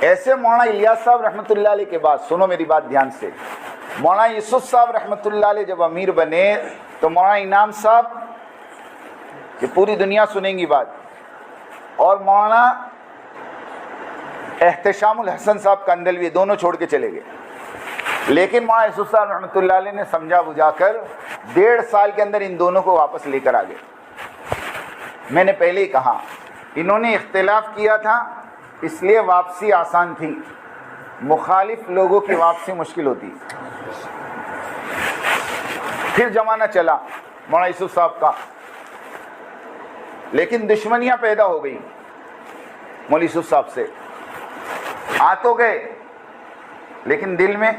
ایسے مولانا الیاس صاحب رحمۃ اللہ علیہ کے بعد، سنو میری بات دھیان سے، مولانا یوسف صاحب رحمۃ اللہ علیہ جب امیر بنے تو مولانا انعام صاحب، یہ پوری دنیا سنیں گی بات، اور مولانا احتشام الحسن صاحب کندلوی دونوں چھوڑ کے چلے گئے. لیکن مولانا یوسف صاحب رحمۃ اللہ علیہ نے سمجھا بجھا کر 1.5 سال کے اندر ان دونوں کو واپس لے کر آ گئے. میں نے پہلے ہی کہا انہوں نے اختلاف کیا تھا اس لیے واپسی آسان تھی، مخالف لوگوں کی واپسی مشکل ہوتی. پھر زمانہ چلا مولانا یوسف صاحب کا، لیکن دشمنیاں پیدا ہو گئی مولانا یوسف صاحب سے. آ تو گئے لیکن دل میں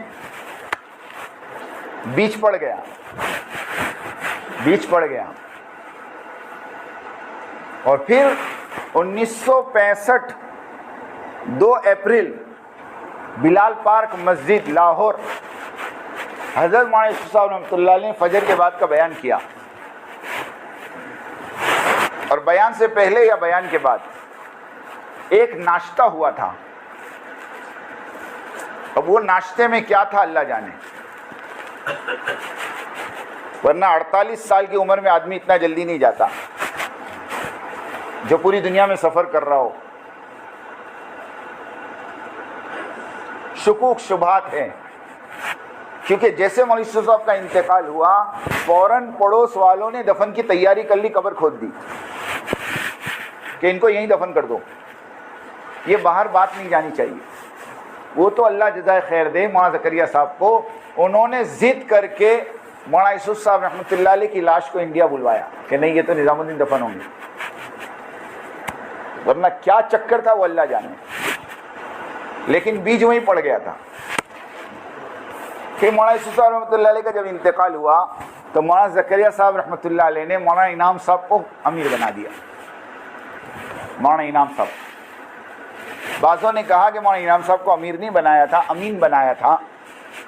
بیچ پڑ گیا. اور پھر 1965 2 اپریل بلال پارک مسجد لاہور، حضرت مولانا یوسف صاحب رحمۃ اللہ علیہ نے فجر کے بعد کا بیان کیا. اور بیان سے پہلے یا بیان کے بعد ایک ناشتہ ہوا تھا. اب وہ ناشتے میں کیا تھا اللہ جانے، ورنہ 48 سال کی عمر میں آدمی اتنا جلدی نہیں جاتا جو پوری دنیا میں سفر کر رہا ہو. شکوک شبہات ہیں، کیونکہ جیسے مولانا یوسف صاحب کا انتقال ہوا فوراً پڑوس والوں نے دفن کی تیاری کر لی، قبر کھود دی کہ ان کو یہیں دفن کر دو. یہ باہر بات نہیں جانی چاہیے. وہ تو اللہ جزائے خیر دے مولانا زکریا صاحب کو، انہوں نے ضد کر کے مولانا یوسف صاحب رحمۃ اللہ علیہ کی لاش کو انڈیا بلوایا کہ نہیں یہ تو نظام الدین دفن ہوں گے، ورنہ کیا چکر تھا وہ اللہ جانے. لیکن بیج وہیں پڑ گیا تھا. پھر مولانا یوسف صاحب رحمۃ اللہ علیہ کا جب انتقال ہوا تو مولانا زکریا صاحب رحمۃ اللہ علیہ نے مولانا انعام صاحب کو امیر بنا دیا. مولانا انعام صاحب، بعضوں نے کہا کہ مولانا انعام صاحب کو امیر نہیں بنایا تھا، امین بنایا تھا،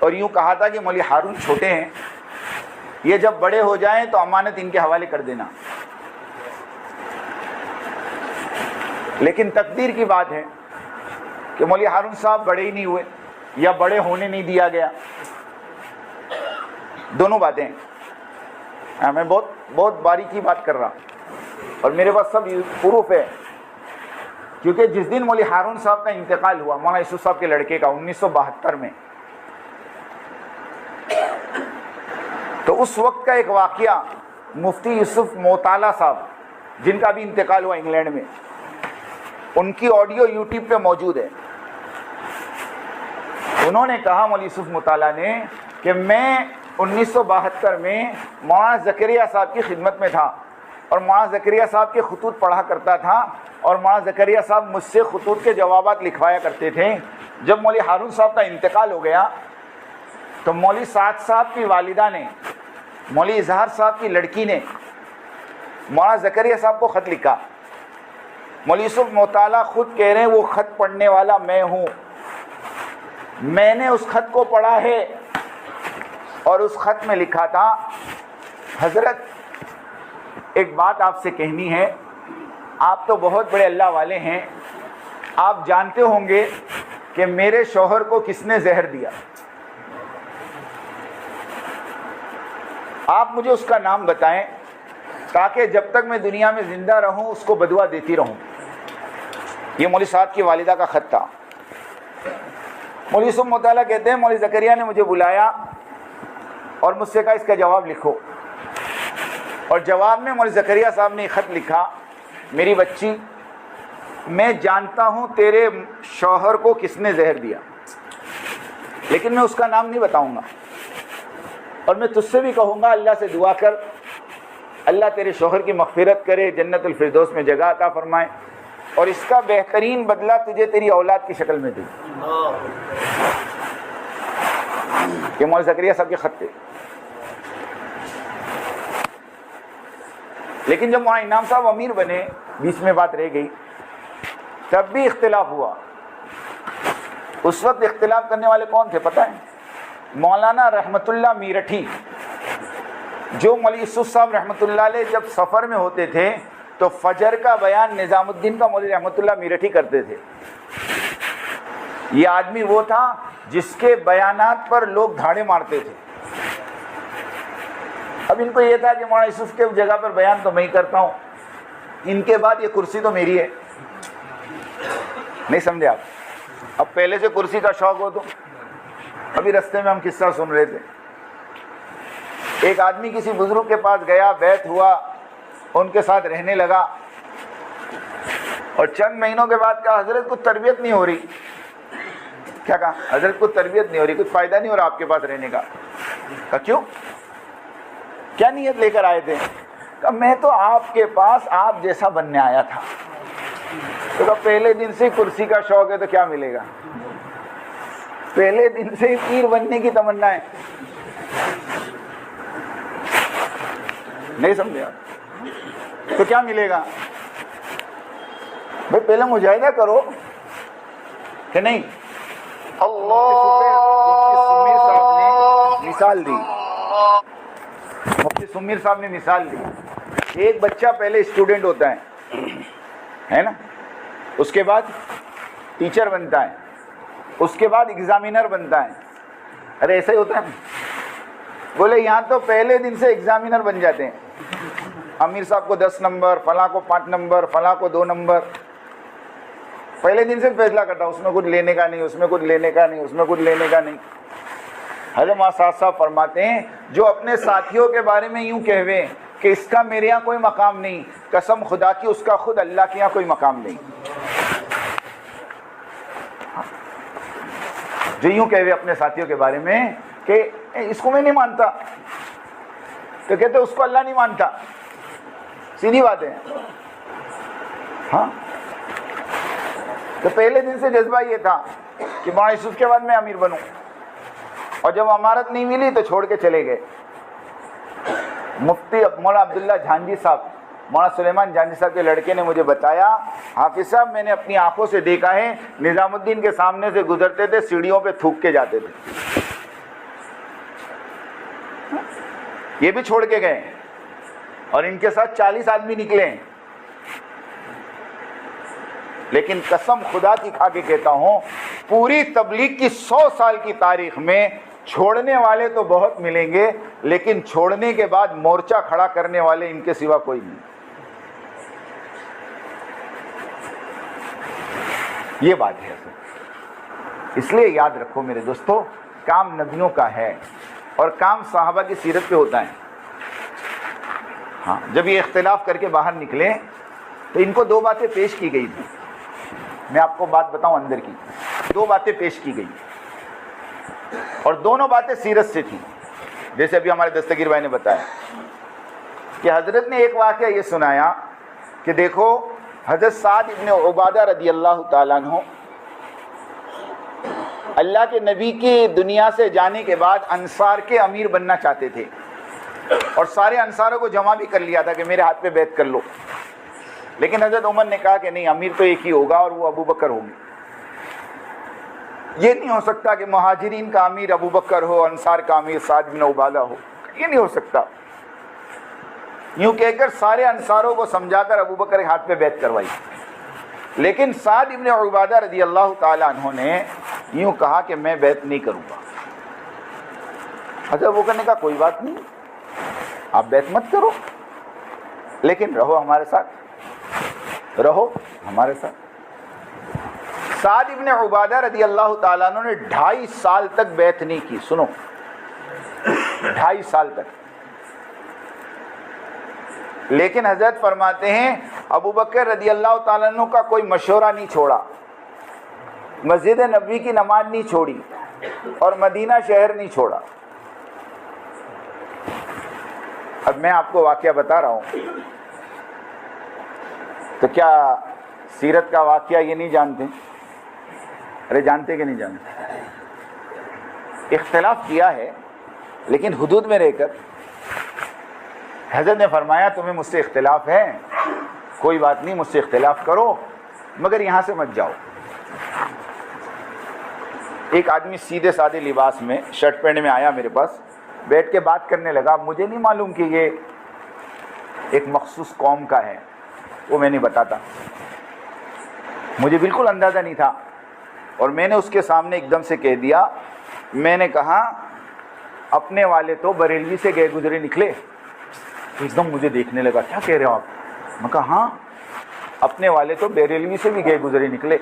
اور یوں کہا تھا کہ مولوی ہارون چھوٹے ہیں، یہ جب بڑے ہو جائیں تو امانت ان کے حوالے کر دینا. لیکن تقدیر کی بات ہے کہ مولوی ہارون صاحب بڑے ہی نہیں ہوئے یا بڑے ہونے نہیں دیا گیا. دونوں باتیں میں بہت باریکی بات کر رہا اور میرے پاس سب پروف ہے. کیونکہ جس دن مولوی ہارون صاحب کا انتقال ہوا مولانا یوسف صاحب کے لڑکے کا 1972 میں، تو اس وقت کا ایک واقعہ مفتی یوسف موطالعہ صاحب جن کا بھی انتقال ہوا انگلینڈ میں، ان کی آڈیو یوٹیوب پہ موجود ہے. انہوں نے کہا مولوی یوسف موطالعہ نے کہ میں 1972 میں مولانا زکریا صاحب کی خدمت میں تھا اور مولانا زکریا صاحب کے خطوط پڑھا کرتا تھا اور مولانا زکریا صاحب مجھ سے خطوط کے جوابات لکھوایا کرتے تھے. جب مولوی ہارون صاحب کا انتقال ہو گیا تو مولوی سعد صاحب کی والدہ نے، مولوی اظہار صاحب کی لڑکی نے مولانا زکریا صاحب کو خط لکھا. مولوی یوسف موطالعہ خود کہہ رہے ہیں وہ خط پڑھنے والا میں ہوں، میں نے اس خط کو پڑھا ہے اور اس خط میں لکھا تھا حضرت ایک بات آپ سے کہنی ہے، آپ تو بہت بڑے اللہ والے ہیں، آپ جانتے ہوں گے کہ میرے شوہر کو کس نے زہر دیا، آپ مجھے اس کا نام بتائیں تاکہ جب تک میں دنیا میں زندہ رہوں اس کو بدعا دیتی رہوں. یہ مولوی صاحب کی والدہ کا خط تھا. مولوی یوسف موطالعہ کہتے ہیں مولوی زکریا نے مجھے بلایا اور مجھ سے کہا اس کا جواب لکھو، اور جواب میں مولوی زکریا صاحب نے خط لکھا، میری بچی میں جانتا ہوں تیرے شوہر کو کس نے زہر دیا، لیکن میں اس کا نام نہیں بتاؤں گا، اور میں تجھ سے بھی کہوں گا اللہ سے دعا کر اللہ تیرے شوہر کی مغفرت کرے، جنت الفردوس میں جگہ عطا فرمائے، اور اس کا بہترین بدلہ تجھے تیری اولاد کی شکل میں دے. یہ مولوی زکریا صاحب کے خط تھے. لیکن جب مولانا انعام صاحب امیر بنے، بیچ میں بات رہ گئی، تب بھی اختلاف ہوا. اس وقت اختلاف کرنے والے کون تھے پتہ ہے؟ مولانا رحمت اللہ میرٹھی، جو مولوی یوسف صاحب رحمۃ اللہ علیہ جب سفر میں ہوتے تھے تو فجر کا بیان نظام الدین کا مولوی رحمۃ اللہ میرٹھی کرتے تھے. یہ آدمی وہ تھا جس کے بیانات پر لوگ دھاڑے مارتے تھے. اب ان کو یہ تھا کہ مولانا یوسف کے جگہ پر بیان تو میں ہی کرتا ہوں, ان کے بعد یہ کرسی تو میری ہے. نہیں سمجھے آپ؟ اب پہلے سے کرسی کا شوق ہو تو. ابھی رستے میں ہم قصہ سن رہے تھے, ایک آدمی کسی بزرگ کے پاس گیا, بیعت ہوا, ان کے ساتھ رہنے لگا, اور چند مہینوں کے بعد کہا حضرت کچھ تربیت نہیں ہو رہی. کیا کہا؟ حضرت کچھ تربیت نہیں ہو رہی, کچھ فائدہ نہیں ہو رہا آپ کے پاس رہنے کا. کہا کیوں؟ کیا نیت لے کر آئے تھے؟ کہا میں تو آپ کے پاس آپ جیسا بننے آیا تھا. تو کہا پہلے دن سے کرسی کا شوق ہے تو کیا ملے گا؟ پہلے دن سے پیر بننے کی تمنا ہے. نہیں سمجھے آپ؟ تو کیا ملے گا بھائی؟ پہلے مجاہدہ کرو کہ نہیں. مثال دی, مفتی سمیر صاحب نے مثال دی. ایک بچہ پہلے اسٹوڈنٹ ہوتا ہے نا, اس کے بعد ٹیچر بنتا ہے, اس کے بعد ایگزامینر بنتا ہے. ارے ایسا ہی ہوتا ہے نا. بولے یہاں تو پہلے دن سے ایگزامینر بن جاتے ہیں. امیر صاحب کو 10 نمبر, فلاں کو 5 نمبر, فلاں کو 2 نمبر. پہلے دن سے فیصلہ کرتا, اس میں کچھ لینے کا نہیں, اس میں کچھ لینے کا نہیں, اس میں کچھ لینے کا نہیں. حضرت مولانا صاحب فرماتے ہیں جو اپنے ساتھیوں کے بارے میں یوں کہوے کہ اس کا میرے یہاں کوئی مقام نہیں, قسم خدا کی اس کا خود اللہ کے یہاں کوئی مقام نہیں. جو یوں کہوے اپنے ساتھیوں کے بارے میں کہ اس کو میں نہیں مانتا, تو کہتے اس کو اللہ نہیں مانتا. سیدھی بات ہے. ہاں, تو پہلے دن سے جذبہ یہ تھا کہ مولانا یوسف کے بعد میں امیر بنوں, اور جب امارت نہیں ملی تو چھوڑ کے چلے گئے. مفتی مولانا عبداللہ جھانجی صاحب, مولانا سلیمان جھانجی صاحب کے لڑکے نے مجھے بتایا, حافظ صاحب میں نے اپنی آنکھوں سے دیکھا ہے نظام الدین کے سامنے سے گزرتے تھے, سیڑھیوں پہ تھوک کے جاتے تھے. یہ بھی چھوڑ کے گئے, اور ان کے ساتھ 40 آدمی نکلے ہیں. لیکن قسم خدا کی کھا کے کہتا ہوں, پوری تبلیغ کی 100 سال کی تاریخ میں چھوڑنے والے تو بہت ملیں گے, لیکن چھوڑنے کے بعد مورچہ کھڑا کرنے والے ان کے سوا کوئی نہیں. یہ بات ہے. اس لیے یاد رکھو میرے دوستو, کام نبیوں کا ہے اور کام صحابہ کی سیرت پہ ہوتا ہے. ہاں, جب یہ اختلاف کر کے باہر نکلے تو ان کو 2 باتیں پیش کی گئی تھی. میں آپ کو بات بتاؤں اندر کی, 2 باتیں پیش کی گئی, اور دونوں باتیں سیرت سے تھیں. جیسے ابھی ہمارے دستگیر بھائی نے بتایا کہ حضرت نے ایک واقعہ یہ سنایا کہ دیکھو حضرت سعد ابن عبادہ رضی اللہ تعالیٰ عنہ اللہ کے نبی کی دنیا سے جانے کے بعد انصار کے امیر بننا چاہتے تھے, اور سارے انصاروں کو جمع بھی کر لیا تھا کہ میرے ہاتھ پہ بیعت کر لو. لیکن حضرت عمر نے کہا کہ نہیں, امیر تو ایک ہی ہوگا اور وہ ابو بکر ہوگی. یہ نہیں ہو سکتا کہ مہاجرین کا امیر ابو بکر ہو, انصار کا امیر سعد بن عبادہ ہو. یہ نہیں ہو سکتا. یوں کہہ کر سارے انصاروں کو سمجھا کر ابو بکر کے ہاتھ پہ بیعت کروائی. لیکن سعد بن عبادہ رضی اللہ تعالیٰ عنہ نے یوں کہا کہ میں بیعت نہیں کروں گا. حضرت ابو بکر نے کہا کوئی بات نہیں, آپ بیعت مت کرو, لیکن رہو ہمارے ساتھ, رہو ہمارے ساتھ. سعد ابن عبادہ رضی اللہ تعالیٰ عنہ نے 2.5 سال تک بیعت نہیں کی. سنو, 2.5 سال تک. لیکن حضرت فرماتے ہیں ابو بکر رضی اللہ تعالیٰ عنہ کا کوئی مشورہ نہیں چھوڑا, مسجد نبوی کی نماز نہیں چھوڑی, اور مدینہ شہر نہیں چھوڑا. اب میں آپ کو واقعہ بتا رہا ہوں, تو کیا سیرت کا واقعہ یہ نہیں جانتے؟ ارے جانتے کہ نہیں جانتے؟ اختلاف کیا ہے لیکن حدود میں رہ کر. حضرت نے فرمایا تمہیں مجھ سے اختلاف ہے, کوئی بات نہیں, مجھ سے اختلاف کرو, مگر یہاں سے مت جاؤ. ایک آدمی سیدھے سادے لباس میں شرٹ پینٹ میں آیا میرے پاس, بیٹھ کے بات کرنے لگا. مجھے نہیں معلوم کہ یہ ایک مخصوص قوم کا ہے, وہ میں نہیں بتاتا، مجھے بالکل اندازہ نہیں تھا، اور میں نے اس کے سامنے ایک دم سے کہہ دیا، میں نے کہا اپنے والے تو بریلوی سے گئے گزرے نکلے. تو ایک دم مجھے دیکھنے لگا، کیا کہہ رہے ہو آپ؟ میں کہا ہاں اپنے والے تو بریلوی سے بھی گئے گزرے نکلے.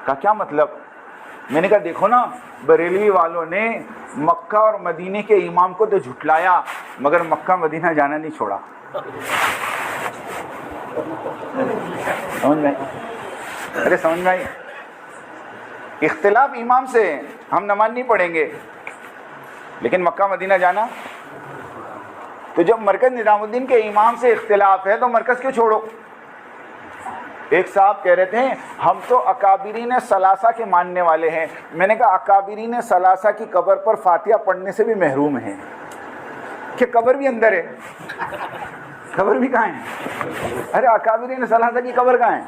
کہا کیا مطلب؟ میں نے کہا دیکھو نا، بریلوی والوں نے مکہ اور مدینے کے امام کو تو جھٹلایا مگر مکہ مدینہ جانا نہیں چھوڑا. سمجھ میں؟ ارے سمجھ میں آئی؟ اختلاف امام سے ہے، ہم نماز نہیں پڑھیں گے لیکن مکہ مدینہ جانا. تو جب مرکز نظام الدین کے امام سے اختلاف ہے تو مرکز کیوں چھوڑو؟ ایک صاحب کہہ رہے تھے ہم تو اکابرین ثلاثہ کے ماننے والے ہیں. میں نے کہا اکابرین ثلاثہ کی قبر پر فاتحہ پڑھنے سے بھی محروم ہیں کہ قبر بھی اندر ہے. قبر بھی کہاں ہے؟ ارے اکابرین ثلاثہ کی قبر کہاں ہے؟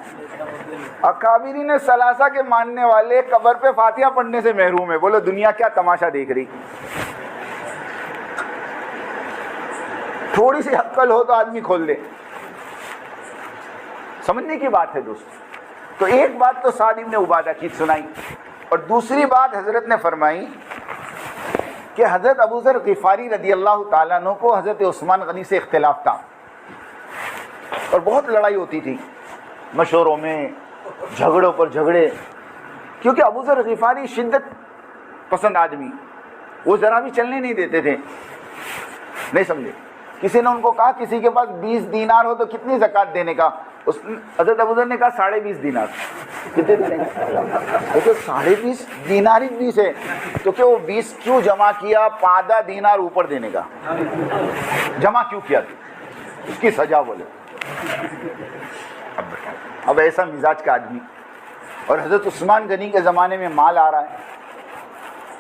اکابرین ثلاثہ کے ماننے والے قبر پہ فاتحہ پڑھنے سے محروم ہے. بولو دنیا کیا تماشا دیکھ رہی؟ تھوڑی سی عقل ہو تو آدمی کھول دے. سمجھنے کی بات ہے دوست. تو ایک بات تو سعد بن عبادہ کی سنائی، اور دوسری بات حضرت نے فرمائی کہ حضرت ابو ذر غفاری رضی اللہ تعالیٰ عنہ کو حضرت عثمان غنی سے اختلاف تھا اور بہت لڑائی ہوتی تھی، مشوروں میں جھگڑوں پر جھگڑے، کیونکہ ابو ذر غفاری شدت پسند آدمی، وہ ذرا بھی چلنے نہیں دیتے تھے. نہیں سمجھے؟ کسی نے ان کو کہا کسی کے پاس 20 دینار ہو تو کتنی زکوٰۃ دینے کا؟ حضرت ابو ذر نے کہا 20.5 دینار. کتنے دینے کا؟ تو 20.5 دینار ہی 20 ہے تو کہ وہ 20 کیوں جمع کیا؟ 15 دینار اوپر دینے کا جمع کیوں کیا؟ اس کی سزا بولے. اب ایسا مزاج کا آدمی، اور حضرت عثمان غنی کے زمانے میں مال آ رہا ہے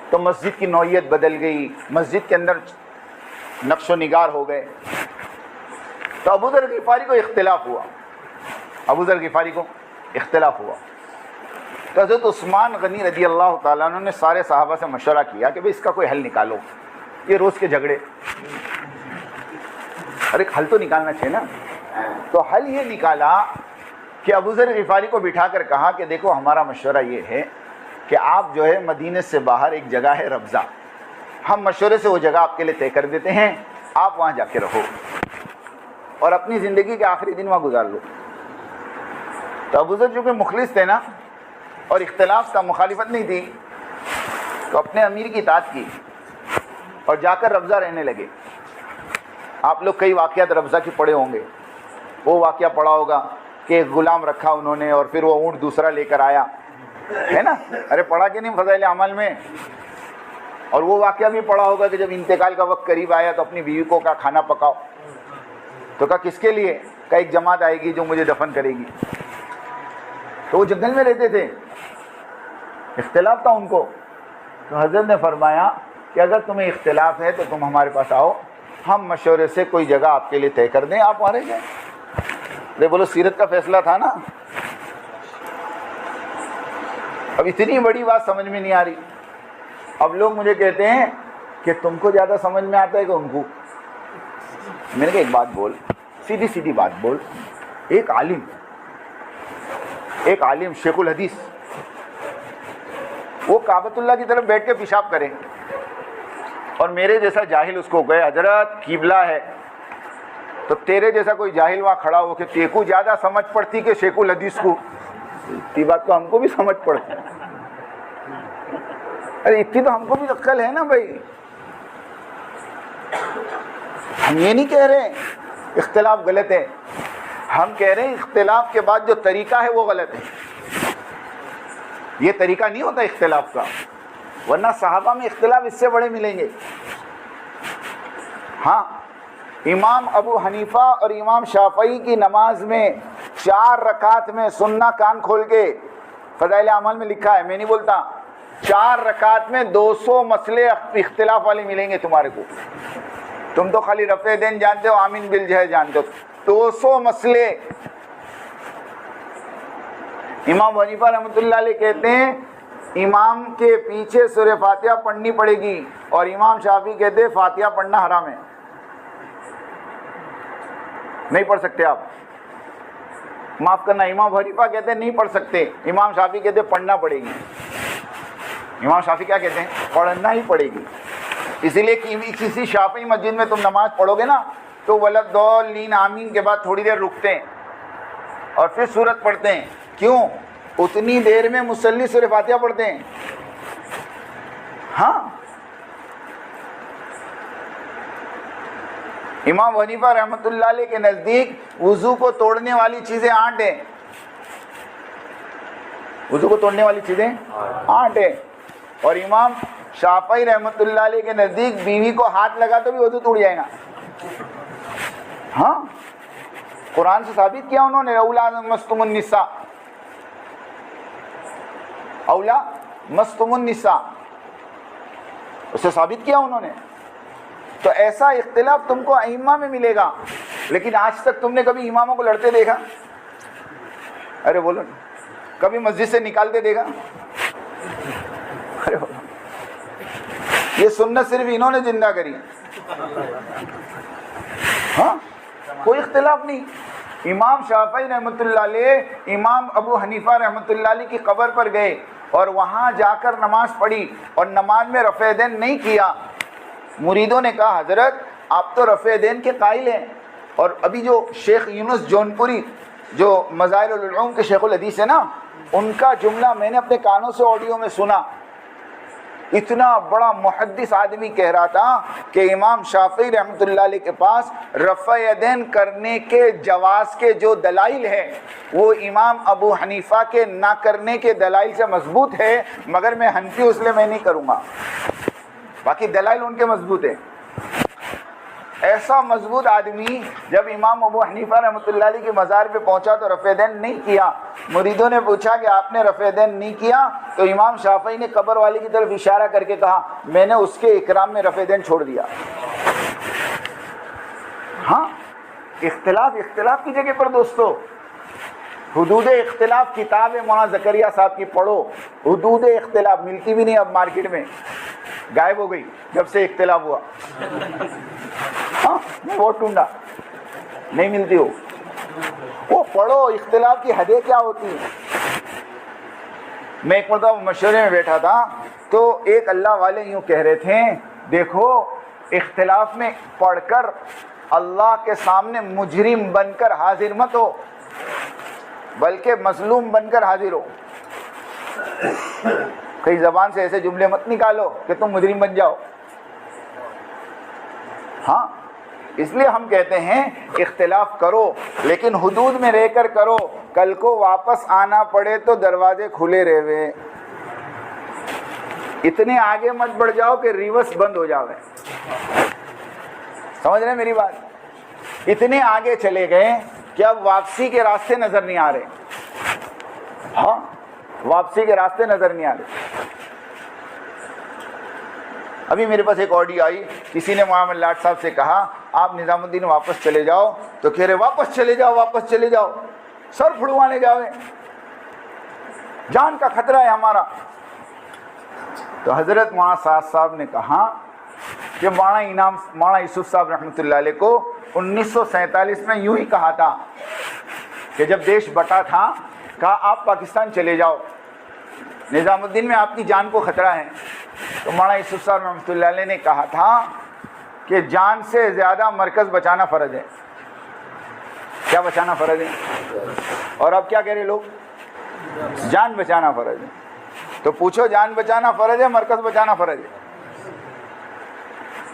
تو مسجد کی نوعیت بدل گئی، مسجد کے اندر نقش و نگار ہو گئے. تو ابو ذر غفاری کو اختلاف ہوا، ابو ذر غفاری کو اختلاف ہوا تو حضرت عثمان غنی رضی اللہ تعالیٰ عنہ نے سارے صحابہ سے مشورہ کیا کہ بھئی اس کا کوئی حل نکالو، یہ روز کے جھگڑے، اور ایک حل تو نکالنا چاہیے نا. تو حل یہ نکالا کہ ابو ذر غفاری کو بٹھا کر کہا کہ دیکھو ہمارا مشورہ یہ ہے کہ آپ جو ہے مدینے سے باہر ایک جگہ ہے ربضہ، ہم مشورے سے وہ جگہ آپ کے لیے طے کر دیتے ہیں، آپ وہاں جا کے رہو اور اپنی زندگی کے آخری دن وہاں گزار لو. تو ابو ذر چونکہ مخلص تھے نا اور اختلاف تھا، مخالفت نہیں تھی، تو اپنے امیر کی اطاعت کی اور جا کر ربضہ رہنے لگے. آپ لوگ کئی واقعات ربضہ کی پڑھے ہوں گے. وہ واقعہ پڑھا ہوگا کہ ایک غلام رکھا انہوں نے اور پھر وہ اونٹ دوسرا لے کر آیا، ہے نا؟ ارے پڑھا کہ نہیں فضائل اعمال میں؟ اور وہ واقعہ بھی پڑھا ہوگا کہ جب انتقال کا وقت قریب آیا تو اپنی بیوی کو کہا کھانا پکاؤ، تو کہا کس کے لیے؟ کہا ایک جماعت آئے گی جو مجھے دفن کرے گی. تو وہ جنگل میں رہتے تھے، اختلاف تھا ان کو. تو حضرت نے فرمایا کہ اگر تمہیں اختلاف ہے تو تم ہمارے پاس آؤ، ہم مشورے سے کوئی جگہ آپ کے لیے طے کر دیں، آپ وہاں رہ جائیں. ارے بولو سیرت کا فیصلہ تھا نا. اب اتنی بڑی بات سمجھ میں نہیں آ رہی. اب لوگ مجھے کہتے ہیں کہ تم کو زیادہ سمجھ میں آتا ہے کہ ان کو. میں نے کہا ایک بات بول، سیدھی سیدھی بات بول. ایک عالم شیخ الحدیث وہ کعبۃ اللہ کی طرف بیٹھ کے پیشاب کرے اور میرے جیسا جاہل اس کو کہے حضرت قبلہ ہے، تو تیرے جیسا کوئی جاہل وہاں کھڑا ہو کہ تیکو زیادہ سمجھ پڑتی کہ شیخ الحدیث کو. اتنی بات تو ہم کو بھی سمجھ پڑتی. ارے اتنی تو ہم کو بھی عقل ہے نا بھائی. ہم یہ نہیں کہہ رہے اختلاف غلط ہے، ہم کہہ رہے ہیں اختلاف کے بعد جو طریقہ ہے وہ غلط ہے. یہ طریقہ نہیں ہوتا اختلاف کا، ورنہ صحابہ میں اختلاف اس سے بڑے ملیں گے. ہاں امام ابو حنیفہ اور امام شافعی کی نماز میں 4 رکعت میں سننا کان کھول کے، فضائل اعمال میں لکھا ہے، میں نہیں بولتا، 4 رکعت میں 200 مسئلے اختلاف والے ملیں گے تمہارے کو. تم تو خالی رفع دین جانتے ہو، آمین بالجہر جانتے ہو، 200 مسئلے. امام حنیفہ رحمۃ اللہ علیہ کہتے ہیں امام کے پیچھے سورہ فاتحہ پڑھنی پڑے گی، اور امام شافعی کہتے ہیں فاتحہ پڑھنا حرام ہے، نہیں پڑھ سکتے آپ. معاف کرنا، امام حنیفہ کہتے ہیں نہیں پڑھ سکتے، امام شافعی کہتے ہیں پڑھنا پڑے گی۔ امام شافعی کیا کہتے ہیں؟ پڑھنا ہی پڑے گی۔ اسی لیے کہ کسی شافعی مسجد میں تم نماز پڑھو گے نا تو ولضالین آمین کے بعد تھوڑی دیر رکتے ہیں اور پھر سورت پڑھتے ہیں۔ کیوں؟ اتنی دیر میں مصلی سورہ فاتحہ پڑھتے ہیں۔ ہاں، امام حنیفہ رحمۃ اللہ علیہ کے نزدیک وضو کو توڑنے والی چیزیں 8 ہیں۔ وضو کو توڑنے والی چیزیں 8 ہیں، اور امام شافعی رحمۃ اللہ علیہ کے نزدیک بیوی کو ہاتھ لگا تو بھی وضو ٹوٹ جائے گا۔ ہاں، قرآن سے ثابت کیا انہوں نے، اولا مستم النساء، اولا مستم النساء، اسے ثابت کیا انہوں نے۔ تو ایسا اختلاف تم کو ائمہ میں ملے گا، لیکن آج تک تم نے کبھی اماموں کو لڑتے دیکھا؟ ارے بولو، کبھی مسجد سے نکالتے دیکھا؟ ارے بولو، یہ سنت صرف انہوں نے زندہ کری۔ ہاں، کوئی اختلاف نہیں۔ امام شافعی رحمۃ اللہ علیہ امام ابو حنیفہ رحمۃ اللہ علیہ کی قبر پر گئے اور وہاں جا کر نماز پڑھی اور نماز میں رفع دین نہیں کیا۔ مریدوں نے کہا حضرت آپ تو رفع دین کے قائل ہیں، اور ابھی جو شیخ یونس جونپوری جو مظاہر العلوم کے شیخ الحدیث ہے نا، ان کا جملہ میں نے اپنے کانوں سے آڈیو میں سنا۔ اتنا بڑا محدث آدمی کہہ رہا تھا کہ امام شافعی رحمۃ اللہ علیہ کے پاس رفع یدین کرنے کے جواز کے جو دلائل ہیں وہ امام ابو حنیفہ کے نہ کرنے کے دلائل سے مضبوط ہے، مگر میں حنفی اس لیے میں نہیں کروں گا، باقی دلائل ان کے مضبوط ہیں۔ ایسا مضبوط آدمی جب امام ابو حنیفہ رحمۃ اللہ علیہ کے مزار پہ پہنچا تو رفع دین نہیں کیا۔ مریدوں نے پوچھا کہ آپ نے رفع دین نہیں کیا؟ تو امام شافعی نے قبر والے کی طرف اشارہ کر کے کہا میں نے اس کے اکرام میں رفع دین چھوڑ دیا۔ ہاں، اختلاف کی جگہ پر دوستو، حدود اختلاف کتاب مولانا زکریا صاحب کی پڑھو۔ حدود اختلاف ملتی بھی نہیں اب مارکیٹ میں، غائب ہو گئی جب سے اختلاف ہوا۔ ہاں، وہ ٹونڈا نہیں ملتی ہو، وہ پڑھو اختلاف کی حدیں کیا ہوتی ہیں۔ میں ایک مرتبہ مشورے میں بیٹھا تھا تو ایک اللہ والے یوں کہہ رہے تھے دیکھو اختلاف میں پڑھ کر اللہ کے سامنے مجرم بن کر حاضر مت ہو، بلکہ مظلوم بن کر حاضر ہو۔ کئی زبان سے ایسے جملے مت نکالو کہ تم مجرم بن جاؤ۔ ہاں، اس لیے ہم کہتے ہیں اختلاف کرو لیکن حدود میں رہ کر کرو، کل کو واپس آنا پڑے تو دروازے کھلے رہے۔ اتنے آگے مت بڑھ جاؤ کہ ریورس بند ہو جاوے۔ سمجھ رہے ہیں میری بات؟ اتنے آگے چلے گئے کہ اب واپسی کے راستے نظر نہیں آ رہے۔ ہاں، واپسی کے راستے نظر نہیں آ رہے۔ ابھی میرے پاس ایک آڈیو آئی، کسی نے محمد لاٹ صاحب سے کہا آپ نظام الدین واپس چلے جاؤ، تو کہہ رہے واپس چلے جاؤ، واپس چلے جاؤ، سر پھڑوانے جاوے، جان کا خطرہ ہے ہمارا۔ تو حضرت مولانا سعد صاحب نے کہا کہ مولانا یوسف صاحب رحمۃ اللہ علیہ کو 1947 میں یوں ہی کہا تھا کہ جب دیش بٹا تھا، کہا آپ پاکستان چلے جاؤ، نظام الدین میں آپ کی جان کو خطرہ ہے۔ تو مولانا یوسف صاحب رحمۃ اللہ علیہ نے کہا تھا کہ جان سے زیادہ مرکز بچانا فرض ہے۔ کیا بچانا فرض ہے؟ اور اب کیا کہہ رہے لوگ؟ جان بچانا فرض ہے۔ تو پوچھو جان بچانا فرض ہے، مرکز بچانا فرض ہے؟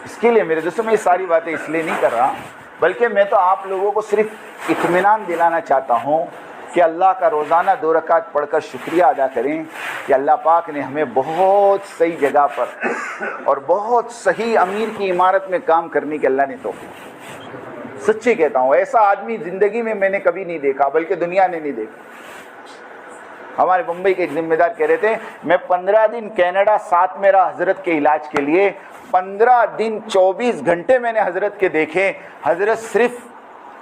اس کے لیے میرے دوستوں میں یہ ساری باتیں اس لیے نہیں کر رہا، بلکہ میں تو آپ لوگوں کو صرف اطمینان دلانا چاہتا ہوں کہ اللہ کا روزانہ 2 رکعت پڑھ کر شکریہ ادا کریں کہ اللہ پاک نے ہمیں بہت صحیح جگہ پر اور بہت صحیح امیر کی عمارت میں کام کرنے کی اللہ نے توفیق۔ سچی کہتا ہوں، ایسا آدمی زندگی میں میں نے کبھی نہیں دیکھا، بلکہ دنیا نے نہیں دیکھا۔ ہمارے بمبئی کے ایک ذمہ دار کہہ رہے تھے میں 15 دن کینیڈا ساتھ میرا حضرت کے علاج کے لیے، 15 دن 24 گھنٹے میں نے حضرت کے دیکھے، حضرت صرف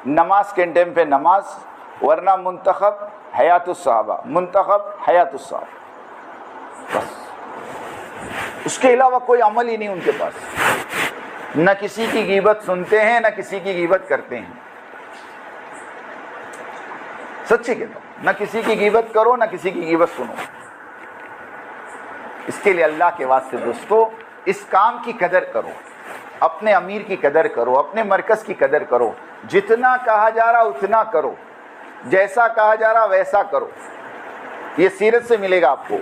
نماز کے ٹائم پہ نماز، ورنہ منتخب حیات الصحابہ، منتخب حیات الصحابہ، بس اس کے علاوہ کوئی عمل ہی نہیں ان کے پاس۔ نہ کسی کی غیبت سنتے ہیں، نہ کسی کی غیبت کرتے ہیں۔ سچی کہتا ہوں، نہ کسی کی غیبت کرو نہ کسی کی غیبت سنو۔ اس کے لیے اللہ کے واسطے دوستو اس کام کی قدر کرو، اپنے امیر کی قدر کرو، اپنے مرکز کی قدر کرو، جتنا کہا جا رہا اتنا کرو، جیسا کہا جا رہا ویسا کرو۔ یہ سیرت سے ملے گا آپ کو۔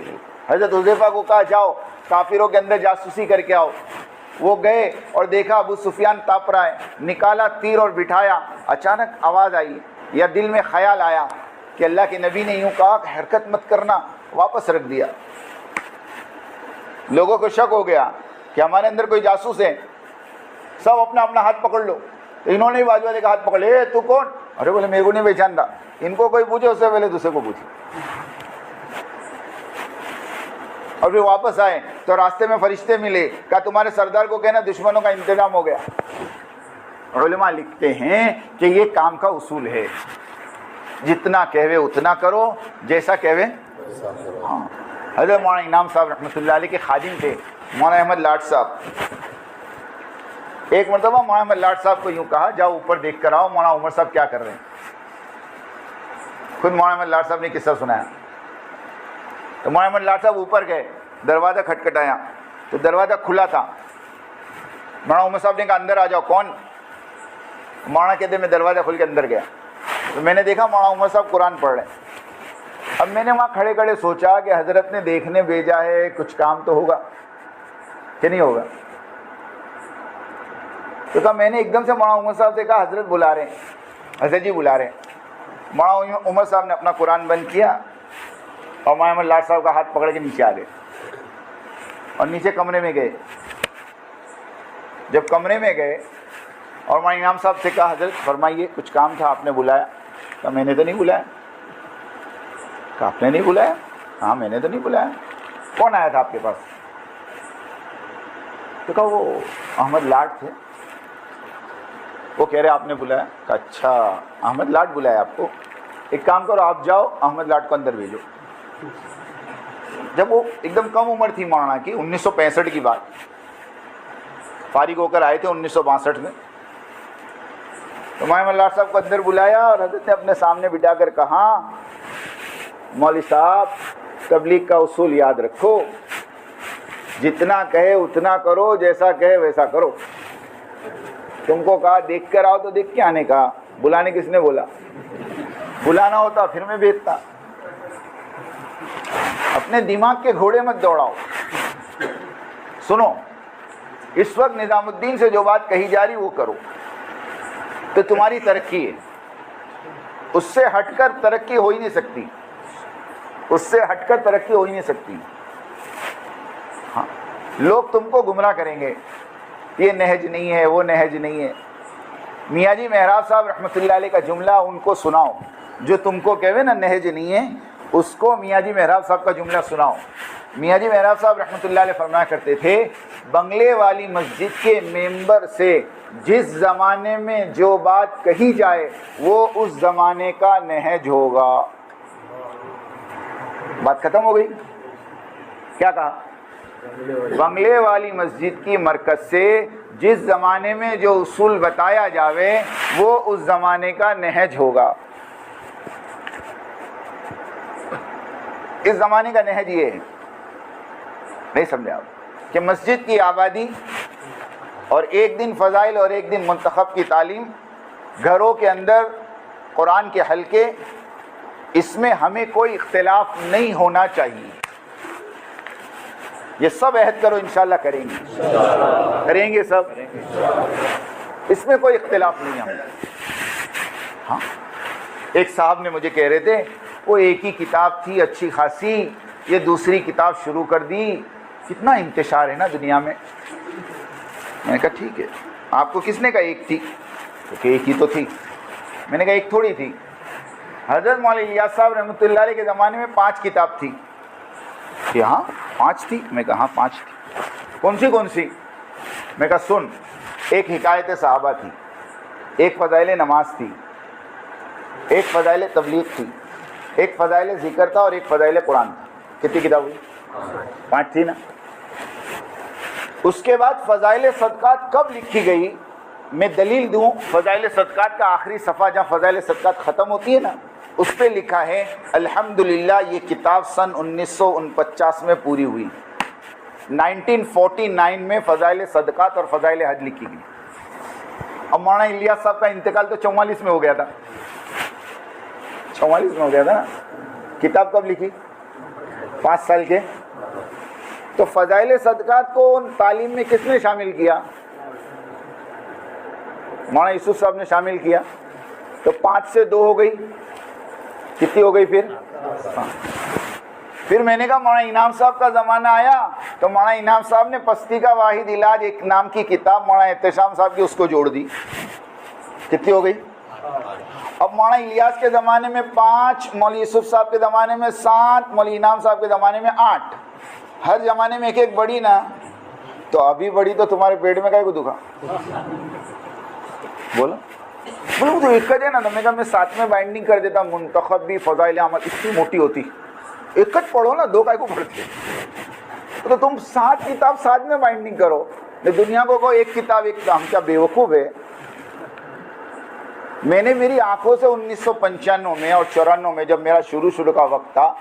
حضرت حذیفہ کو کہا جاؤ کافروں کے اندر جاسوسی کر کے آؤ، وہ گئے اور دیکھا ابو سفیان تاپ رہا ہے، نکالا تیر اور بٹھایا، اچانک آواز آئی یا دل میں خیال آیا کہ اللہ کے نبی نے یوں کہا کہ حرکت مت کرنا، واپس رکھ دیا۔ لوگوں کو شک ہو گیا کہ ہمارے اندر کوئی جاسوس ہے، سب اپنا اپنا ہاتھ پکڑ لو۔ تو انہوں نے بازو والے کا ہاتھ پکڑ لیا، تو کون؟ ارے بولے میرے کو نہیں پہچانتا، ان کو کوئی پوچھے اس سے پہلے دوسرے کو پوچھے۔ اور پھر واپس آئے تو راستے میں فرشتے ملے، کہا تمہارے سردار کو کہنا دشمنوں کا انتظام ہو گیا۔ علماء لکھتے ہیں کہ یہ کام کا اصول ہے، جتنا کہوے اتنا کرو، جیسا کہوے ہاں۔ حضرت مولانا انعام صاحب رحمۃ اللہ علیہ کے خادم تھے مولانا احمد لاٹ صاحب۔ ایک مرتبہ مولانا احمد لاٹ صاحب کو یوں کہا جاؤ اوپر دیکھ کر آؤ مولانا عمر صاحب کیا کر رہے ہیں۔ خود مولانا احمد لاٹ صاحب نے قصہ سنایا۔ تو مولانا احمد لاٹ صاحب اوپر گئے، دروازہ کھٹکھٹایا تو دروازہ کھلا تھا۔ مولانا عمر صاحب نے کہا اندر آ جاؤ۔ کون؟ مولانا کہتے میں دروازہ کھل کے اندر گیا تو میں نے دیکھا مولانا عمر صاحب قرآن پڑھ رہے ہیں۔ اب میں نے وہاں کھڑے کھڑے سوچا کہ حضرت نے دیکھنے بھیجا ہے، کچھ کام تو ہوگا کہ نہیں ہوگا۔ تو کہا میں نے ایک دم سے مولانا عمر صاحب سے کہا حضرت بلا رہے ہیں، حضرت جی بلا رہے ہیں۔ مولانا عمر صاحب نے اپنا قرآن بند کیا اور مولانا احمد لاٹ صاحب کا ہاتھ پکڑ کے نیچے آ گئے اور نیچے کمرے میں گئے۔ جب کمرے میں گئے اور مولانا انعام صاحب سے کہا حضرت فرمائیے کچھ کام تھا آپ نے بلایا؟ کہا میں نے تو نہیں بلایا۔ کہا آپ نے نہیں بلایا؟ ہاں میں نے تو نہیں بلایا۔ کون آیا تھا آپ کے پاس؟ تو کہا وہ احمد لاٹ تھے، وہ کہہ رہے آپ نے بلایا۔ کہا اچھا احمد لاٹ بلایا آپ کو، ایک کام کرو آپ جاؤ احمد لاٹ کو اندر بھیجو۔ جب وہ ایک دم کم عمر تھی مولانا کی، 1965 کی بات، فارغ ہو کر آئے تھے 1962 میں، تو مولانا احمد لاٹ صاحب کو اندر بلایا اور حضرت نے اپنے سامنے بٹھا کر کہا مولوی صاحب تبلیغ کا اصول یاد رکھو، جتنا کہے اتنا کرو، جیسا کہے ویسا کرو۔ تم کو کہا دیکھ کر آؤ تو دیکھ کے آنے کا، بلانے کس نے بولا؟ بلانا ہوتا پھر میں بھیجتا۔ اپنے دماغ کے گھوڑے مت دوڑاؤ۔ سنو اس وقت نظام الدین سے جو بات کہی جا رہی وہ کرو تو تمہاری ترقی ہے، اس سے ہٹ کر ترقی ہو ہی نہیں سکتی، اس سے ہٹ کر ترقی ہو ہی نہیں سکتی۔ ہاں لوگ تم کو گمراہ کریں گے، یہ نہج نہیں ہے وہ نہج نہیں ہے۔ میاں جی محراب صاحب رحمۃ اللہ علیہ کا جملہ ان کو سناؤ جو تم کو کہوے نا نہج نہیں ہے، اس کو میاں جی محراب صاحب کا جملہ سناؤ۔ میاں جی محراب صاحب رحمۃ اللہ علیہ فرمایا کرتے تھے بنگلے والی مسجد کے ممبر سے جس زمانے میں جو بات کہی جائے وہ اس زمانے کا نہج ہوگا۔ بات ختم ہو گئی۔ کیا کہا؟ بنگلے والی مسجد کی مرکز سے جس زمانے میں جو اصول بتایا جاوے وہ اس زمانے کا نہج ہوگا۔ اس زمانے کا نہج یہ ہے، نہیں سمجھا کہ مسجد کی آبادی اور ایک دن فضائل اور ایک دن منتخب کی تعلیم، گھروں کے اندر قرآن کے حلقے، اس میں ہمیں کوئی اختلاف نہیں ہونا چاہیے۔ یہ سب عہد کرو انشاءاللہ کریں گے، کریں گے سب، اس میں کوئی اختلاف نہیں ہے۔ ہاں ایک صاحب نے مجھے کہہ رہے تھے وہ ایک ہی کتاب تھی اچھی خاصی، یہ دوسری کتاب شروع کر دی، کتنا انتشار ہے نا دنیا میں۔ میں نے کہا ٹھیک ہے، آپ کو کس نے کہا ایک تھی؟ تو کہ ایک ہی تو تھی۔ میں نے کہا ایک تھوڑی تھی، حضرت مولانا الیاس صاحب رحمۃ اللہ علیہ کے زمانے میں 5 کتاب تھی۔ کہ ہاں 5 تھی؟ میں کہا ہاں 5 تھی۔ کون سی؟ میں کہا سن، ایک حکایت صحابہ تھی، ایک فضائل نماز تھی، ایک فضائل تبلیغ تھی، ایک فضائل ذکر تھا اور ایک فضائل قرآن تھا۔ کتنی کتاب ہوئی؟ 5 تھی نا۔ اس کے بعد فضائل صدقات کب لکھی گئی میں دلیل دوں۔ فضائل صدقات کا آخری صفحہ جہاں فضائل صدقات ختم ہوتی ہے نا، اس پہ لکھا ہے الحمدللہ یہ کتاب سن 1949 میں پوری ہوئی. 1949 میں فضائل صدقات اور فضائل حج لکھی گئی. اب مولانا الیاس صاحب کا انتقال تو 44 میں ہو گیا تھا. 44 میں ہو گیا تھا نا. کتاب کب لکھی؟ 5 سال کے. تو فضائل صدقات کو تعلیم میں کس نے شامل کیا؟ مولانا یوسف صاحب نے شامل کیا. تو 5 سے 2 ہو گئی. کتنی ہو گئی پھر؟ پھر میں نے کہا مولانا انعام صاحب کا زمانہ آیا تو مولانا انعام صاحب نے پستی کا واحد علاج ایک نام کی کتاب مولانا احتشام صاحب کی اس کو جوڑ دی. کتنی ہو گئی؟ اب مولانا الیاس کے زمانے میں 5, مولوی یوسف صاحب کے زمانے میں 7, مولوی انعام صاحب کے زمانے میں 8. ہر زمانے میں ایک ایک بڑی نا. تو ابھی بڑی تو تمہارے پیٹ میں کائے کو دکھا؟ بولو بولو تو ایک ہے نا. تو میں کہا میں 7 میں بائنڈنگ کر دیتا. منتخب بھی فضائل عمل اتنی موٹی ہوتی. ایک پڑھو نا, 2 کائے کو پڑھتے. تو تم 7 کتاب 7 میں بائنڈنگ کرو. دنیا کو ایک کتاب ایک. ہم کیا بے وقوف ہے؟ میں نے میری آنکھوں سے 1995 میں اور 94 میں جب میرا شروع کا وقت تھا,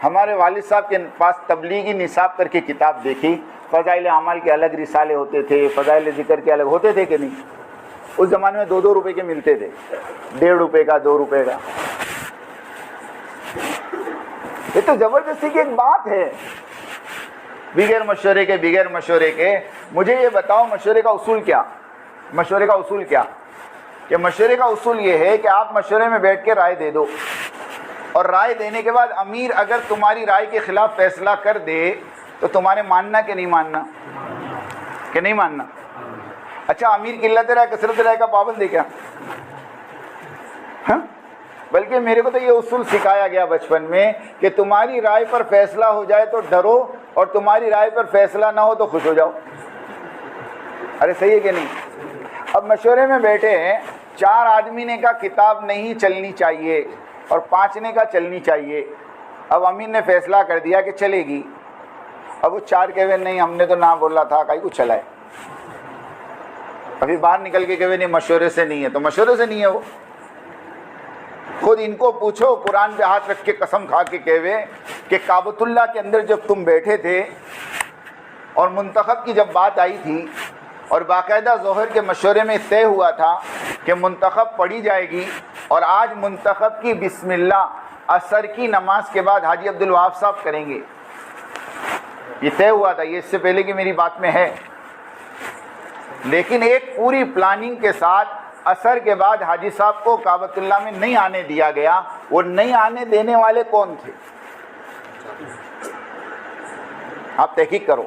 ہمارے والد صاحب کے پاس تبلیغی نصاب کر کے کتاب دیکھی. فضائل اعمال کے الگ رسالے ہوتے تھے, فضائل ذکر کے الگ ہوتے تھے کہ نہیں. اس زمانے میں 2 روپے کے ملتے تھے, 1.5 روپے کا, 2 روپے کا. یہ تو زبردستی کی ایک بات ہے. بغیر مشورے کے مجھے یہ بتاؤ مشورے کا اصول کیا؟ مشورے کا اصول کیا؟ کہ مشورے کا اصول یہ ہے کہ آپ مشورے میں بیٹھ کے رائے دے دو, اور رائے دینے کے بعد امیر اگر تمہاری رائے کے خلاف فیصلہ کر دے تو تمہارے ماننا کہ نہیں ماننا؟ کہ نہیں ماننا. اچھا امیر قلت رائے کثرت رائے کا پابند ہے کیا؟ ہاں, بلکہ میرے کو تو یہ اصول سکھایا گیا بچپن میں کہ تمہاری رائے پر فیصلہ ہو جائے تو ڈرو, اور تمہاری رائے پر فیصلہ نہ ہو تو خوش ہو جاؤ. ارے صحیح ہے کہ نہیں؟ اب مشورے میں بیٹھے ہیں, 4 آدمی نے کہا کتاب نہیں چلنی چاہیے اور 5 نے کہا چلنی چاہیے. اب امیر نے فیصلہ کر دیا کہ چلے گی. اب وہ 4 کہے نہیں ہم نے تو نہ بولا تھا, کہیں کو چلائے. ابھی باہر نکل کے کہے نہیں مشورے سے نہیں ہے, تو مشورے سے نہیں ہے. وہ خود ان کو پوچھو, قرآن پہ ہاتھ رکھ کے قسم کھا کے کہوے کہ کعبۃ اللہ کے اندر جب تم بیٹھے تھے اور منتخب کی جب بات آئی تھی اور باقاعدہ ظہر کے مشورے میں طے ہوا تھا کہ منتخب پڑھی جائے گی, اور آج منتخب کی بسم اللہ عصر کی نماز کے بعد حاجی عبدالوہاب صاحب کریں گے, یہ طے ہوا تھا. یہ اس سے پہلے کی میری بات میں ہے, لیکن ایک پوری پلاننگ کے ساتھ عصر کے بعد حاجی صاحب کو کعبۃ اللہ میں نہیں آنے دیا گیا. وہ نہیں آنے دینے والے کون تھے؟ آپ تحقیق کرو.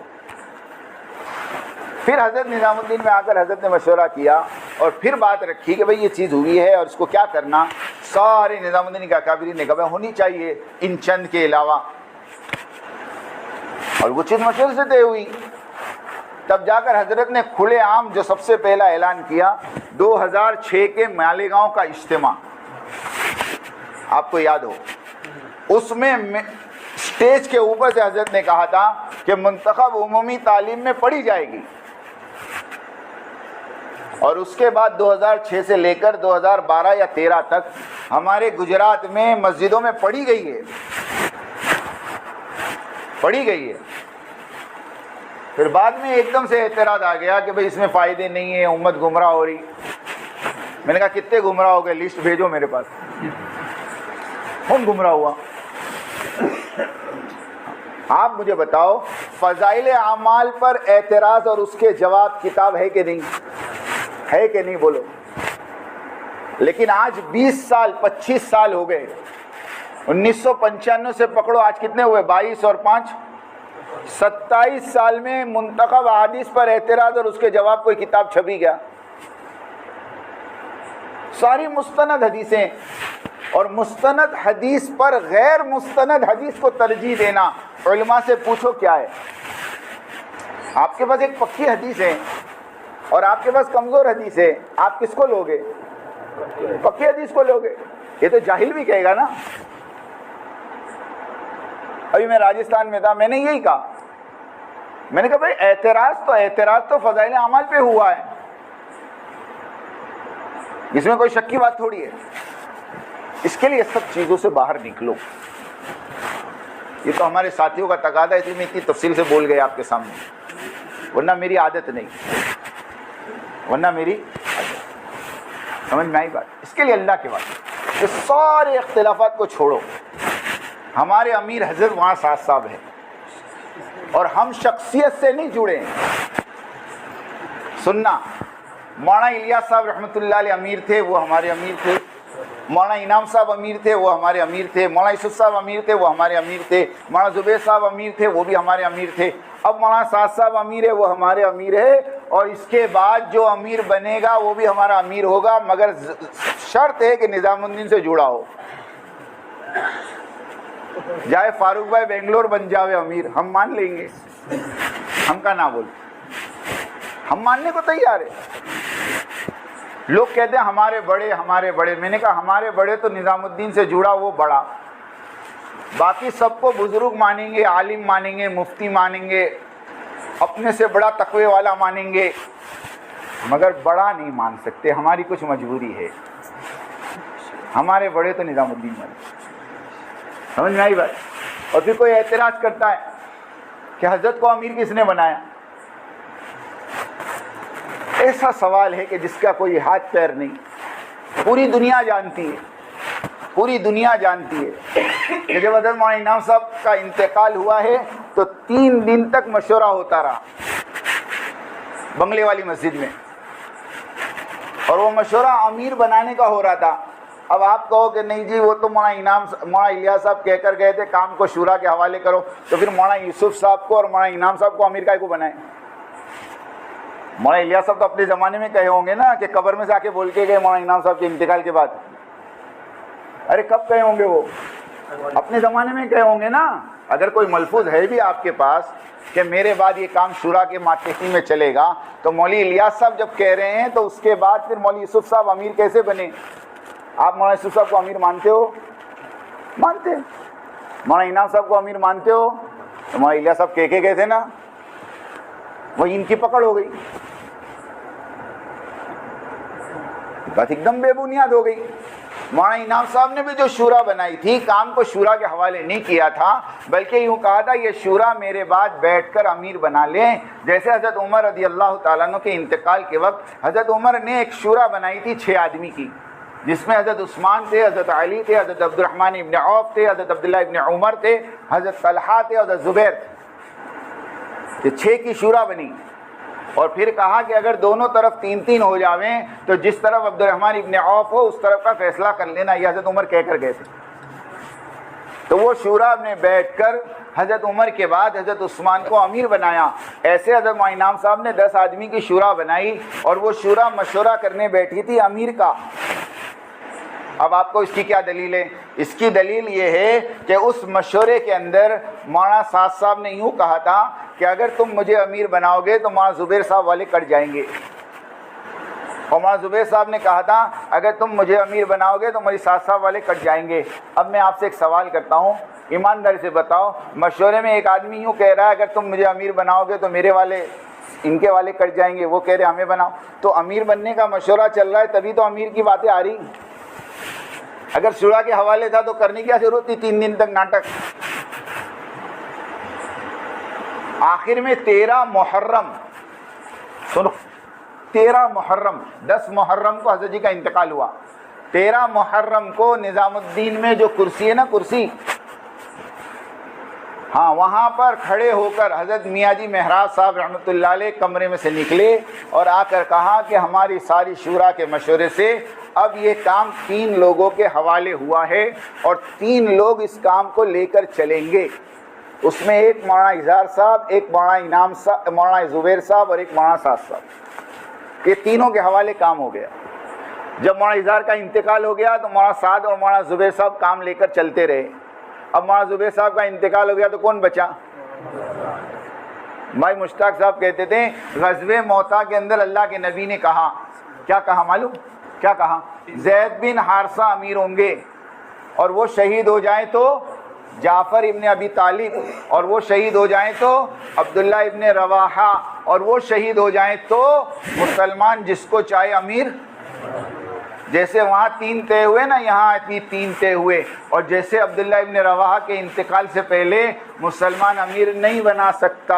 پھر حضرت نظام الدین میں آ کر حضرت نے مشورہ کیا اور پھر بات رکھی کہ بھئی یہ چیز ہوئی ہے اور اس کو کیا کرنا. سارے نظام الدین کے اکابرین نے کہا ہونی چاہیے ان چند کے علاوہ, اور وہ چیز مشورے سے طے ہوئی. تب جا کر حضرت نے کھلے عام جو سب سے پہلا اعلان کیا 2006 کے مالیگاؤں کا اجتماع, آپ کو یاد ہو, اس میں اسٹیج کے اوپر سے حضرت نے کہا تھا کہ منتخب عمومی تعلیم میں پڑھی جائے گی, اور اس کے بعد 2006 سے لے کر 2012 یا 13 تک ہمارے گجرات میں مسجدوں میں پڑھی گئی ہے. پھر بعد میں ایک دم سے اعتراض آ گیا کہ بھئی اس میں فائدے نہیں ہیں, امت گمراہ ہو رہی. میں نے کہا کتنے گمراہ ہو گئے, لسٹ بھیجو میرے پاس. کون گمراہ ہوا؟ آپ مجھے بتاؤ فضائل اعمال پر اعتراض اور اس کے جواب کتاب ہے کہ نہیں؟ ہے کہ نہیں بولو. لیکن آج 20 سال 25 سال ہو گئے, 1995 سے پکڑو, آج کتنے ہوئے؟ 22 اور 5 27 سال میں منتخب احادیث پر اعتراض اور اس کے جواب کوئی کتاب چھپی گیا؟ ساری مستند حدیثیں, اور مستند حدیث پر غیر مستند حدیث کو ترجیح دینا. علماء سے پوچھو کیا ہے. آپ کے پاس ایک پکی حدیث ہے اور آپ کے پاس کمزور حدیث ہے, آپ کس کو لوگے؟ پکی حدیث کو لوگے. یہ تو جاہل بھی کہے گا نا. ابھی میں راجستھان میں تھا, میں نے یہی کہا, میں نے کہا بھائی اعتراض تو فضائل اعمال پہ ہوا ہے, اس میں کوئی شک کی بات تھوڑی ہے. اس کے لیے سب چیزوں سے باہر نکلو. یہ تو ہمارے ساتھیوں کا تقاضا ہے، اس لیے میں اتنی تفصیل سے بول گیا آپ کے سامنے، ورنہ میری عادت نہیں، ورنہ میری عادت. سمجھ میں آئی بات؟ اس کے لیے اللہ کے واسطے یہ سارے اختلافات کو چھوڑو. ہمارے امیر حضرت وہاں ساتھ صاحب ہیں، اور ہم شخصیت سے نہیں جڑے ہیں. سننا، مولانا الیاس صاحب رحمۃ اللہ علیہ امیر تھے، وہ ہمارے امیر تھے. مولانا انعام صاحب امیر تھے، وہ ہمارے امیر تھے. مولانا یوسف صاحب امیر تھے، وہ ہمارے امیر تھے. مولانا زبیر صاحب امیر تھے، وہ بھی ہمارے امیر تھے. اب مولانا سعد صاحب امیر ہے، وہ ہمارے امیر ہے، اور اس کے بعد جو امیر بنے گا وہ بھی ہمارا امیر ہوگا، مگر شرط ہے کہ نظام الدین سے جڑا ہو. جائے فاروق بھائی بنگلور بن جاوے امیر، ہم مان لیں گے، ہم کا نہ بول، ہم ماننے کو تیار ہے. لوگ کہتے ہیں ہمارے بڑے ہمارے بڑے. میں نے کہا ہمارے بڑے تو نظام الدین سے جڑا وہ بڑا، باقی سب کو بزرگ مانیں گے، عالم مانیں گے، مفتی مانیں گے، اپنے سے بڑا تقوی والا مانیں گے، مگر بڑا نہیں مان سکتے. ہماری کچھ مجبوری ہے. ہمارے بڑے تو نظام الدین مانے. سمجھ میں آئی بات؟ اور پھر کوئی اعتراض کرتا ہے کہ حضرت کو امیر کس نے بنایا. ایسا سوال ہے کہ جس کا کوئی ہاتھ پیر نہیں. پوری دنیا جانتی ہے، پوری دنیا جانتی ہے کہ جب حضرت مولانا انعام صاحب کا انتقال ہوا ہے تو 3 دن تک مشورہ ہوتا رہا بنگلے والی مسجد میں، اور وہ مشورہ امیر بنانے کا ہو رہا تھا. اب آپ کہو کہ نہیں جی وہ تو مولانا الیاس صاحب کہہ کر گئے تھے کام کو شورا کے حوالے کرو، تو پھر مولانا یوسف صاحب کو اور مولانا انعام صاحب کو امیر کا کو بنائے. مولانا الیاس صاحب تو اپنے زمانے میں کہے ہوں گے نا کہ قبر میں سے آ کے بول کے گئے مولانا انعام صاحب کے انتقال کے بعد. ارے کب کہے ہوں گے وہ؟ اپنے زمانے میں کہے ہوں گے نا. اگر کوئی ملفوظ ہے بھی آپ کے پاس کہ میرے بعد یہ کام شورا کے ماتحتی میں چلے گا، تو مولوی الیاس صاحب جب کہہ رہے ہیں تو اس کے بعد پھر مولوی یوسف صاحب امیر کیسے بنے؟ آپ مولانا یوسف صاحب کو امیر مانتے ہو؟ مانتے. مولانا انعام صاحب کو امیر مانتے ہو؟ تو مولانا الیاس صاحب کہہ کے گئے تھے نا، وہی ان کی پکڑ ہو گئی. بات ایک دم بے بنیاد ہو گئی. مولانا انعام صاحب نے بھی جو شورا بنائی تھی، کام کو شورا کے حوالے نہیں کیا تھا، بلکہ یوں کہا تھا یہ شورا میرے بعد بیٹھ کر امیر بنا لیں. جیسے حضرت عمر رضی اللہ تعالیٰ عنہ کے انتقال کے وقت حضرت عمر نے ایک شورا بنائی تھی 6 آدمی کی، جس میں حضرت عثمان تھے، حضرت علی تھے، حضرت عبد الرحمن ابن عوف تھے، حضرت عبداللہ ابن عمر تھے، حضرت طلحہ تھے، حضرت زبیر تھے. یہ 6 کی شورا بنی. اور پھر کہا کہ اگر دونوں طرف 3-3 ہو جاویں تو جس طرف عبد الرحمن ابن عوف ہو اس طرف کا فیصلہ کر لینا. یہ حضرت عمر کہہ کر گئے تھے. تو وہ شورا نے بیٹھ کر حضرت عمر کے بعد حضرت عثمان کو امیر بنایا. ایسے حضرت مولانا انعام صاحب نے 10 آدمی کی شورا بنائی، اور وہ شورا مشورہ کرنے بیٹھی تھی امیر کا. اب آپ کو اس کی کیا دلیل ہے؟ اس کی دلیل یہ ہے کہ اس مشورے کے اندر مولانا سعد صاحب نے یوں کہا تھا کہ اگر تم مجھے امیر بناؤ گے تو مولانا زبیر صاحب والے کٹ جائیں گے، اور مولانا زبیر صاحب نے کہا تھا اگر تم مجھے امیر بناؤ گے تو میری سعد صاحب والے کٹ جائیں گے. اب میں آپ سے ایک سوال کرتا ہوں، ایمانداری سے بتاؤ، مشورے میں ایک آدمی یوں کہہ رہا ہے اگر تم مجھے امیر بناؤ گے تو میرے والے ان کے والے کٹ جائیں گے، وہ کہہ رہے ہمیں بناؤ. تو امیر بننے کا مشورہ چل رہا ہے تبھی تو امیر کی باتیں آ رہی. اگر شورا کے حوالے تھا تو کرنے کی کیا ضرورت تھی 3 دن تک ناٹک. آخر میں 13 محرم، سنو، 13 محرم، 10 محرم کو حضرت جی کا انتقال ہوا. 13 محرم کو نظام الدین میں جو کرسی ہے نا، کرسی، ہاں، وہاں پر کھڑے ہو کر حضرت میاں جی مہراج صاحب رحمۃ اللہ علیہ کمرے میں سے نکلے اور آ کر کہا کہ ہماری ساری شورا کے مشورے سے اب یہ کام 3 لوگوں کے حوالے ہوا ہے، اور 3 لوگ اس کام کو لے کر چلیں گے. اس میں ایک مولانا اظہار صاحب، ایک مولانا انعام صاحب، مولانا زبیر صاحب اور ایک مولانا سعد صاحب. یہ تینوں کے حوالے کام ہو گیا. جب مولانا اظہار کا انتقال ہو گیا تو مولانا سعد اور مولانا زبیر صاحب کام لے کر چلتے رہے. اب مولانا زبیر صاحب کا انتقال ہو گیا تو کون بچا؟ بھائی مشتاق صاحب کہتے تھے غزوہ موتا کے اندر اللہ کے نبی نے کہا، کیا کہا معلوم؟ کیا کہا؟ زید بن حارثہ امیر ہوں گے، اور وہ شہید ہو جائیں تو جعفر ابن ابی طالب، اور وہ شہید ہو جائیں تو عبداللہ ابن رواحہ، اور وہ شہید ہو جائیں تو مسلمان جس کو چاہے امیر. جیسے وہاں 3 طے ہوئے نا، یہاں بھی 3 طے ہوئے. اور جیسے عبداللہ ابن رواحہ کے انتقال سے پہلے مسلمان امیر نہیں بنا سکتا.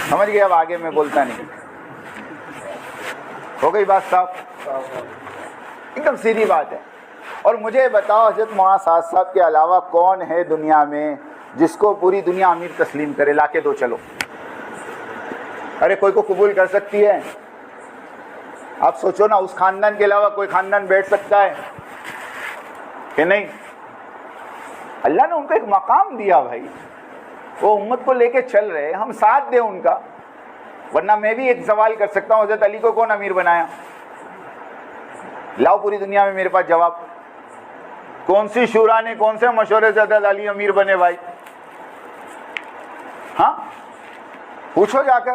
سمجھ گئے؟ اب آگے میں بولتا نہیں. ہو گئی بات صاحب؟ ایک دم سیدھی بات ہے. اور مجھے بتاؤ حضرت مولانا سعد صاحب کے علاوہ کون ہے دنیا میں جس کو پوری دنیا امیر تسلیم کرے؟ لا کے دو چلو. ارے کوئی کو قبول کر سکتی ہے؟ آپ سوچو نا، اس خاندان کے علاوہ کوئی خاندان بیٹھ سکتا ہے کہ نہیں؟ اللہ نے ان کو ایک مقام دیا بھائی، وہ امت کو لے کے چل رہے، ہم ساتھ دیں ان کا. ورنہ میں بھی ایک سوال کر سکتا ہوں، حضرت علی کو کون امیر بنایا؟ لاؤ پوری دنیا میں میرے پاس جواب. کون سی شورا نے کون سے مشورے سے حضرت علی امیر بنے بھائی؟ ہاں پوچھو جا کر.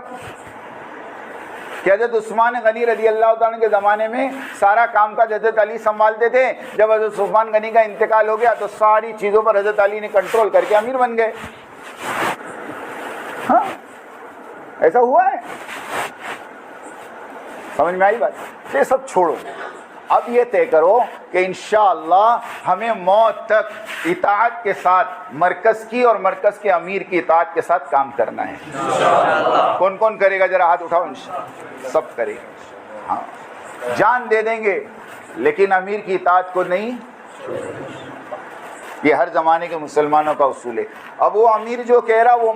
کہ حضرت عثمان غنی رضی اللہ تعالیٰ کے زمانے میں سارا کام کاج حضرت علی سنبھالتے تھے، جب حضرت عثمان غنی کا انتقال ہو گیا تو ساری چیزوں پر حضرت علی نے کنٹرول کر کے امیر بن گئے. ہاں ایسا ہوا ہے. سمجھ میں آئی بات؟ یہ سب چھوڑو. اب یہ طے کرو کہ انشاءاللہ ہمیں موت تک اطاعت کے ساتھ مرکز کی اور مرکز کے امیر کی اطاعت کے ساتھ کام کرنا ہے. کون کون کرے گا؟ ذرا ہاتھ اٹھاؤ. انشاءاللہ سب کرے گا. ہاں جان دے دیں گے لیکن امیر کی اطاعت کو نہیں. یہ ہر زمانے کے مسلمانوں کا اصول ہے. اب وہ امیر جو کہہ رہا وہ